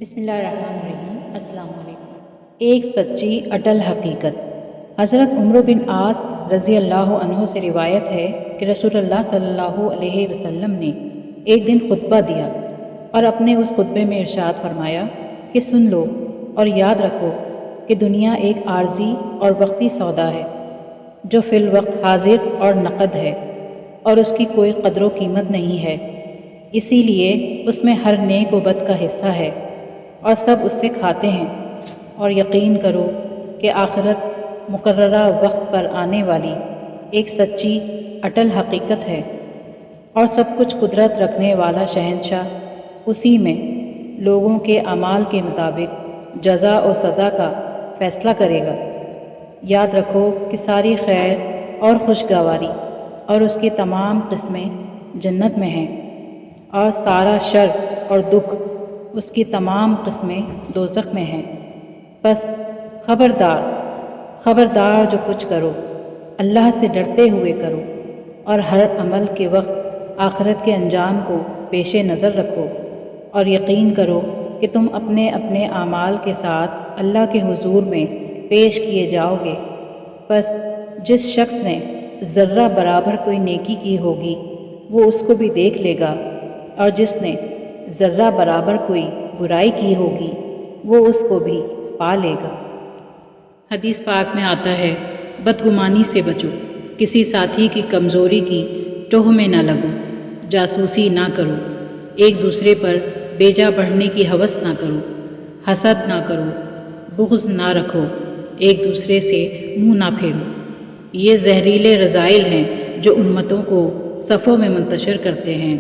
بسم اللہ الرحمن الرحیم۔ السلام علیکم۔ ایک سچی اٹل حقیقت۔ حضرت عمرو بن عاص رضی اللہ عنہ سے روایت ہے کہ رسول اللہ صلی اللہ علیہ وسلم نے ایک دن خطبہ دیا اور اپنے اس خطبے میں ارشاد فرمایا کہ سن لو اور یاد رکھو کہ دنیا ایک عارضی اور وقتی سودا ہے جو فی الوقت حاضر اور نقد ہے اور اس کی کوئی قدر و قیمت نہیں ہے، اسی لیے اس میں ہر نیک و بد کا حصہ ہے اور سب اس سے کھاتے ہیں، اور یقین کرو کہ آخرت مقررہ وقت پر آنے والی ایک سچی اٹل حقیقت ہے، اور سب کچھ قدرت رکھنے والا شہنشاہ اسی میں لوگوں کے اعمال کے مطابق جزا و سزا کا فیصلہ کرے گا۔ یاد رکھو کہ ساری خیر اور خوشگواری اور اس کی تمام قسمیں جنت میں ہیں، اور سارا شر اور دکھ اس کی تمام قسمیں دوزخ میں ہیں۔ بس خبردار خبردار، جو کچھ کرو اللہ سے ڈرتے ہوئے کرو، اور ہر عمل کے وقت آخرت کے انجام کو پیش نظر رکھو، اور یقین کرو کہ تم اپنے اپنے اعمال کے ساتھ اللہ کے حضور میں پیش کیے جاؤ گے۔ بس جس شخص نے ذرہ برابر کوئی نیکی کی ہوگی وہ اس کو بھی دیکھ لے گا، اور جس نے ذرہ برابر کوئی برائی کی ہوگی وہ اس کو بھی پا لے گا۔ حدیث پاک میں آتا ہے، بدگمانی سے بچو، کسی ساتھی کی کمزوری کی ٹوہ میں نہ لگو، جاسوسی نہ کرو، ایک دوسرے پر بیجا بڑھنے کی ہوس نہ کرو، حسد نہ کرو، بغض نہ رکھو، ایک دوسرے سے منہ نہ پھیرو۔ یہ زہریلے رذائل ہیں جو امتوں کو صفوں میں منتشر کرتے ہیں۔